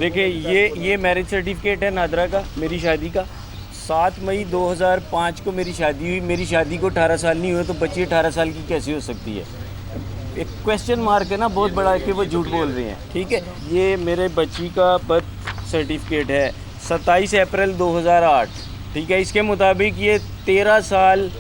देखिए ये marriage certificate है नादरा का, मेरी शादी का। 7 मई 2005 को मेरी शादी हुई। मेरी शादी को 18 साल नहीं हुए तो बच्ची 18 साल की कैसे हो सकती है? एक क्वेश्चन मार्क है ना बहुत बड़ा कि वो झूठ बोल रहे हैं। ठीक है, ये मेरे बच्ची का बर्थ सर्टिफिकेट है 27 अप्रैल 2008। ठीक है, इसके मुताबिक ये 13 साल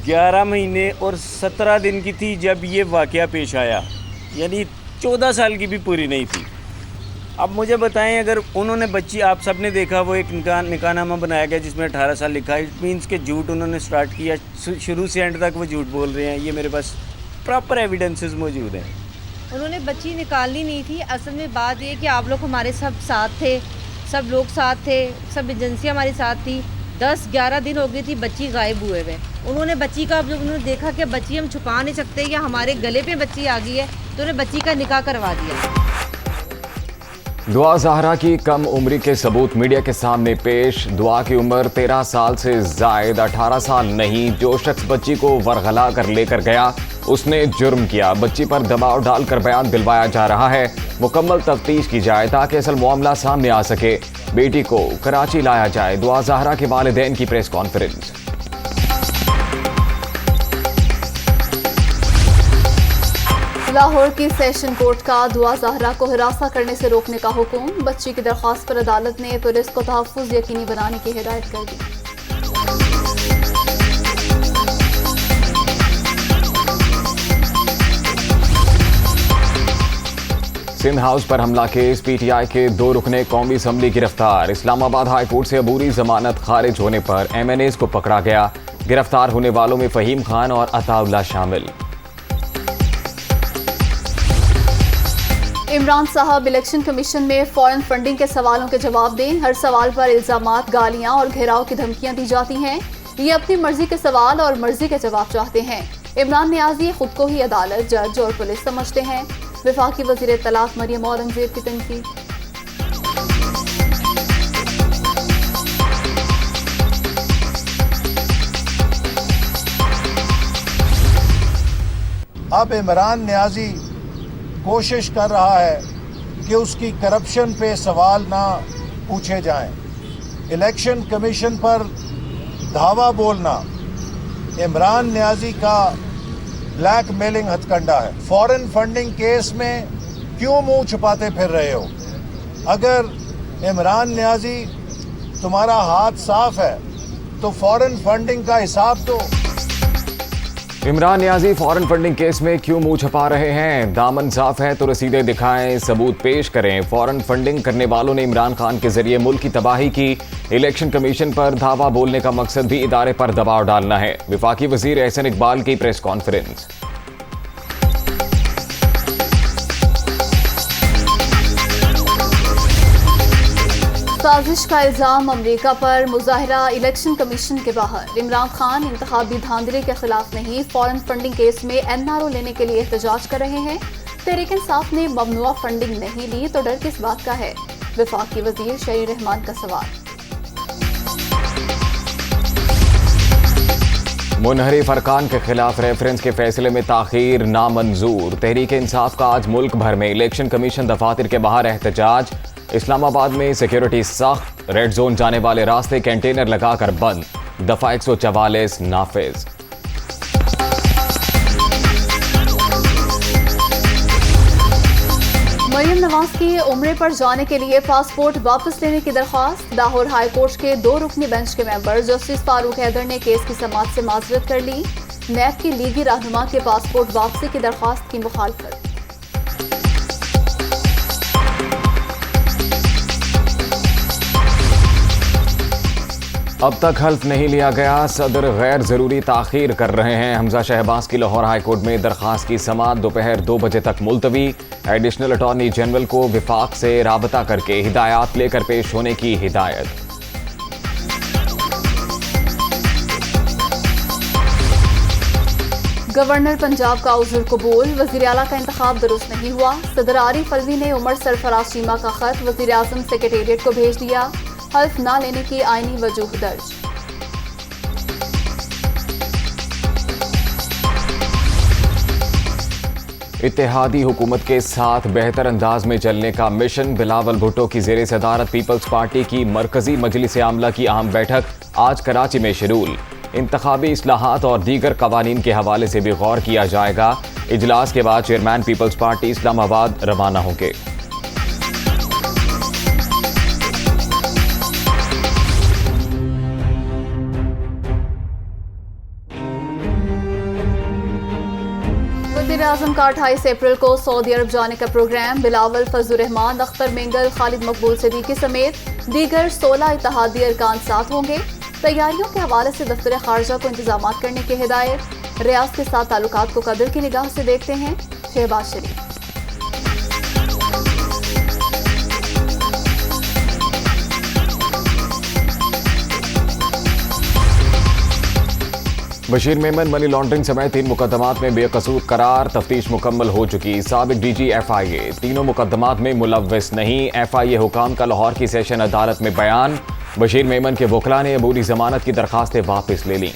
11 महीने और 17 दिन की थी जब ये वाक़या पेश आया, यानी 14 साल की भी पूरी नहीं थी। अब मुझे बताएं, अगर उन्होंने बच्ची, आप सब ने देखा वो एक निकाहनामा बनाया गया जिसमें 18 साल लिखा है, इट मीन्स के झूठ उन्होंने स्टार्ट किया, शुरू से एंड तक वो झूठ बोल रहे हैं। ये मेरे पास प्रॉपर एविडेंसेस मौजूद हैं। उन्होंने बच्ची निकालनी नहीं थी। असल में बात ये कि आप लोग हमारे सब साथ थे, सब लोग साथ थे, सब एजेंसियाँ हमारे साथ थी। 10-11 दिन हो गई थी बच्ची गायब हुए हुए। उन्होंने बच्ची का, जब उन्होंने देखा कि बच्ची हम छुपा नहीं सकते या हमारे गले पे बच्ची आ गई है, तो उन्होंने बच्ची का निकाह करवा दिया। दुआ ज़हरा की कम उम्री के सबूत मीडिया के सामने पेश। दुआ की उम्र 13 साल से ज़ायद, 18 साल नहीं। जो शख्स बच्ची को वरगला कर लेकर गया उसने जुर्म किया। बच्ची पर दबाव डालकर बयान दिलवाया जा रहा है। मुकम्मल तफ्तीश की जाए ताकि असल मामला सामने आ सके। बेटी को कराची लाया जाए। दुआ ज़हरा के वालिदैन की प्रेस कॉन्फ्रेंस। लाहौर की सेशन कोर्ट का दुआ ज़हरा को हिरासा करने से रोकने का हुक्म। बच्ची की दरख्वास्त पर अदालत ने पुलिस को तहफ़्फ़ुज़ यकीनी बनाने की हिदायत कर दी। सिंध हाउस पर हमला केस, PTI के 2 रुकने कौमी असम्बली गिरफ्तार। इस्लामाबाद हाई कोर्ट से अबूरी जमानत खारिज होने पर MNAs को पकड़ा गया। गिरफ्तार होने वालों में फ़हीम खान और अताउल्लाह शामिल। इमरान साहब इलेक्शन कमीशन में फॉरेन फंडिंग के सवालों के जवाब दें। हर सवाल पर इल्जामात, गालियां और घेराव की धमकियां दी जाती हैं। ये अपनी मर्जी के सवाल और मर्जी के जवाब चाहते हैं। इमरान नियाज़ी खुद को ही अदालत, जज और पुलिस समझते हैं। वफाकी वज़ीर तलाक मरियम औरंगज़ेब की तनकीद। अब इमरान नियाज़ी कोशिश कर रहा है कि उसकी करप्शन पे सवाल ना पूछे जाएं। इलेक्शन कमीशन पर धावा बोलना इमरान नियाज़ी का ब्लैकमेलिंग हथकंडा है। फॉरेन फंडिंग केस में क्यों मुंह छुपाते फिर रहे हो? अगर इमरान नियाज़ी तुम्हारा हाथ साफ है तो फॉरेन फंडिंग का हिसाब दो। Imran Niazi foreign funding case में क्यों मुंह छुपा रहे हैं? दामन साफ है तो रसीदें दिखाएं, सबूत पेश करें। फॉरेन फंडिंग करने वालों ने इमरान खान के जरिए मुल्क की तबाही की। इलेक्शन कमीशन पर धावा बोलने का मकसद भी इदारे पर दबाव डालना है। वफाकी वजीर एहसन इकबाल की प्रेस कॉन्फ्रेंस। साजिश का इल्जाम अमरीका पर, मुजाहिरा इलेक्शन कमीशन के बाहर। इमरान खान इंतखाबी धांधली के खिलाफ नहीं, फॉरेन फंडिंग केस में NRO लेने के लिए एहतजाज कर रहे हैं। तहरीक इंसाफ ने ममनुआ फंडिंग नहीं ली तो डर किस बात का है? वफाकी वजीर शहीर रहमान का सवाल। मुनहरिफ अरकान के खिलाफ रेफरेंस के फैसले में ताखीर नामंजूर। तहरीक इंसाफ का आज मुल्क भर में इलेक्शन कमीशन दफातर के बाहर एहतजाज। इस्लामाबाद में सिक्योरिटी सख्त, रेड जोन जाने वाले रास्ते कंटेनर लगाकर बंद। दफा 144 नाफिज। मरियम नवाज की उम्रे पर जाने के लिए पासपोर्ट वापस लेने की दरख्वास्त। लाहौर हाई कोर्ट के 2 रुकनी बेंच के मेंबर जस्टिस फारूक हैदर ने केस की समाअत से माजरत कर ली। नैब की लीगी रहनुमा के पासपोर्ट वापसी की दरख्वास्त की मुखालफत। अब तक हल्फ नहीं लिया गया, सदर गैर जरूरी ताखीर कर रहे हैं। हमजा शहबाज की लाहौर हाई कोर्ट में दरखास्त की समाअत दोपहर 2 बजे तक मुलतवी। एडिशनल अटॉर्नी जनरल को विफाक से राबता करके हिदायत लेकर पेश होने की हिदायत। गवर्नर पंजाब का उज़्र कबूल। वज़ीर आला का इंतखाब दुरुस्त नहीं हुआ। सदर आरिफ अलवी ने उमर सरफराज चीमा का खत वज़ीर आज़म सेक्रेटेरिएट को भेज दिया। हल्फ ना लेने की आईनी वजूह दर्ज। इत्तेहादी हुकूमत के साथ बेहतर अंदाज में चलने का मिशन। बिलावल भुट्टो की ज़ेर सदारत पीपल्स पार्टी की मरकजी मजलिस आमला की अहम बैठक आज कराची में शेड्यूल। इंतखाबी इस्लाहात और दीगर कवानीन के हवाले से भी गौर किया जाएगा। इजलास के बाद चेयरमैन पीपल्स पार्टी इस्लामाबाद रवाना होंगे। वज़ीर-ए-आज़म का 28 अप्रैल को सऊदी अरब जाने का प्रोग्राम। बिलावल, फजलुर रहमान, अख्तर मेंगल, खालिद मकबूल सिद्दीकी समेत दीगर 16 इत्तेहादी अरकान साथ होंगे। तैयारियों के हवाले से दफ्तर खारजा को इंतजाम करने की हिदायत। रियासत के साथ ताल्लुकात को कदर की निगाह से देखते हैं शहबाज शरीफ। बशीर मेमन मनी लॉन्ड्रिंग समेत 3 मुकदमात में बेकसूर करार। तफ्तीश मुकम्मल हो चुकी। साबिक DG FIA तीनों मुकदमात में मुलव्वस नहीं। FIA हुकाम का लाहौर की सेशन अदालत में बयान। बशीर मेमन के वकला ने अबूरी जमानत की दरखास्तें वापस ले लीं।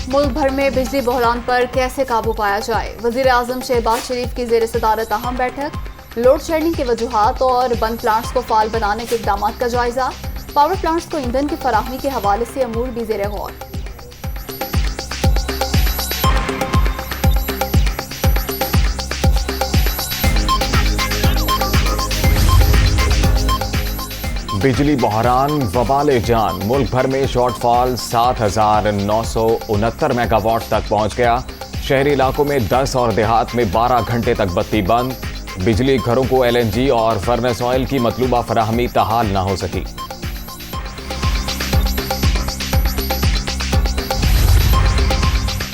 मुल्क भर में बिजली बहरान पर कैसे काबू पाया जाए। वज़ीर-ए-आज़म शहबाज शरीफ की ज़ेर सदारत अहम बैठक। लोड शेडिंग की वजूहात और बंद प्लांट्स को फाल बनाने के इक़दाम का जायजा। पावर प्लांट्स को ईंधन की फराहमी के हवाले से अमूर भी ज़ेर गौर। बिजली बहरान वबाले जान। मुल्क भर में शॉर्टफॉल 7,969 मेगावाट तक पहुंच गया। शहरी इलाकों में 10 और देहात में 12 घंटे तक बत्ती बंद। बिजली घरों को LNG और फर्नेस ऑयल की मतलूबा फराहमी ताहाल न हो सकी।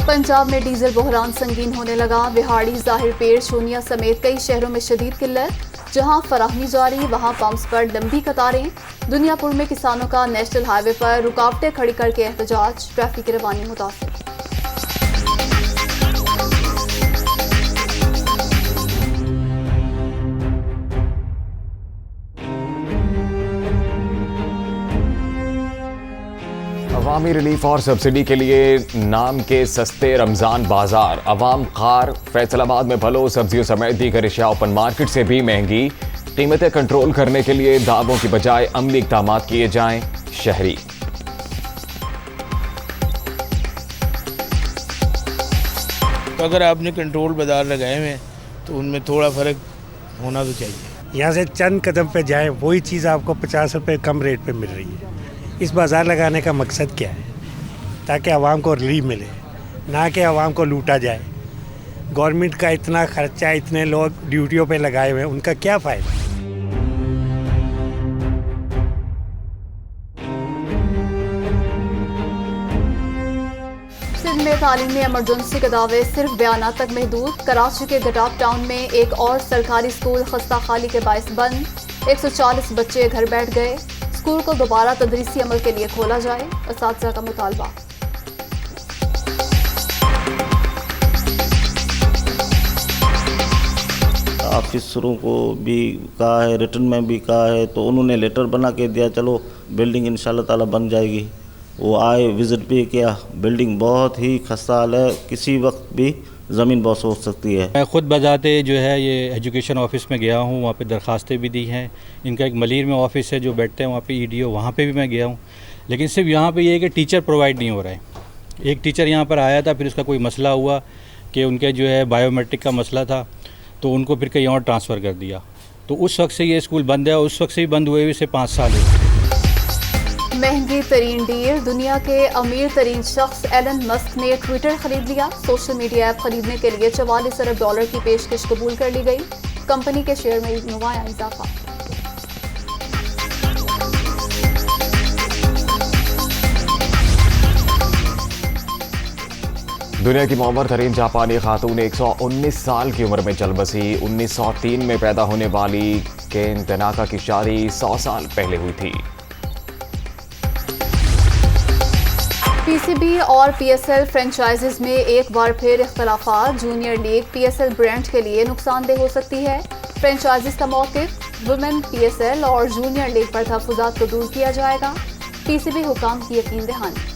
पंजाब में डीजल बहरान संगीन होने लगा। बिहाड़ी, ज़ाहिर पेड़, शूनिया समेत कई शहरों में शदीद किल्लत। जहां फराहमी जारी, वहां पंप्स पर लंबी कतारें। दुनियापुर में किसानों का नेशनल हाईवे पर रुकावटें खड़ी करके एहतजाज। ट्रैफिक की रवानी मुतासिर। अवामी रिलीफ और सब्सिडी के लिए नाम के सस्ते रमज़ान बाजार। अवाम खार। फैसलाबाद में फलों, सब्जियों समेत दीगर अशिया ओपन मार्केट से भी महंगी। कीमतें कंट्रोल करने के लिए दावों की बजाय अमली इक़दाम किए जाएं। शहरी तो अगर आपने कंट्रोल बाजार लगाए हुए हैं तो उनमें थोड़ा फ़र्क होना तो चाहिए। यहाँ से चंद कदम पे जाएं, वही चीज़ आपको 50 रुपये कम रेट पे मिल रही है। इस बाज़ार लगाने का मकसद क्या है? ताकि आवाम को रिलीफ मिले, ना कि आवाम को लूटा जाए। गवर्नमेंट का इतना खर्चा, इतने लोग ड्यूटियों पे लगाए हुए हैं, उनका क्या फ़ायदा? सिंध में तालीमी एमरजेंसी के दावे सिर्फ बयानात तक महदूद। कराची के गटाप टाउन में एक और सरकारी स्कूल खस्ता खाली के बायस बंद। 140 बच्चे घर बैठ गए। स्कूल को दोबारा तदरीसी अमल के लिए खोला जाए। असातिज़ा का मुतालबा। ऑफिसरों को भी कहा है, रिटर्न में भी कहा है, तो उन्होंने लेटर बना के दिया, चलो बिल्डिंग इंशाल्लाह ताला बन जाएगी। वो आए, विज़िट भी किया। बिल्डिंग बहुत ही खस्ता हाल है, किसी वक्त भी ज़मीन बॉस हो सकती है। मैं ख़ुद बजाते जो है ये एजुकेशन ऑफिस में गया हूँ, वहाँ पे दरखास्तें भी दी हैं। इनका एक मलीर में ऑफिस है जो बैठते हैं वहाँ पे EDO, वहाँ पे भी मैं गया हूँ। लेकिन सिर्फ यहाँ पे ये है कि टीचर प्रोवाइड नहीं हो रहा है। एक टीचर यहाँ पर आया था, फिर उसका कोई मसला हुआ कि उनके जो है बायोमेट्रिक का मसला था, तो उनको फिर कहीं और ट्रांसफ़र कर दिया। तो उस वक्त से ये स्कूल बंद है, और उस वक्त से ही बंद हुए से 5 साल है। महंगी तरीन डील। दुनिया के अमीर तरीन शख्स एलन मस्क ने ट्विटर खरीद लिया। सोशल मीडिया ऐप खरीदने के लिए $44 अरब की पेशकश कबूल कर ली गई। कंपनी के शेयर में नुमाया इजाफा। दुनिया की मौमर तरीन जापानी खातून 119 साल की उम्र में चल बसी। 1903 में पैदा होने वाली केन तनाका की शादी 100 साल पहले हुई थी। पीसीबी और पीएसएल फ्रेंचाइजीज में एक बार फिर इख्तलाफात। जूनियर लीग पीएसएल ब्रांड के लिए नुकसानदेह हो सकती है। फ्रेंचाइजीज का मौक़िफ़ वुमेन पीएसएल और जूनियर लीग पर तहफ़्फ़ुज़ात को दूर किया जाएगा। पीसीबी हुकाम की यकीन दहानी।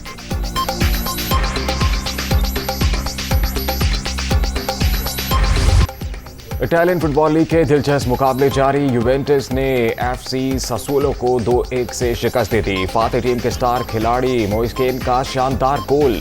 इटालियन फुटबॉल लीग के दिलचस्प मुकाबले जारी। यूवेंटस ने एफसी ससोलो को 2-1 से शिकस्त दे दी। फातेह टीम के स्टार खिलाड़ी मोइस केन का शानदार गोल।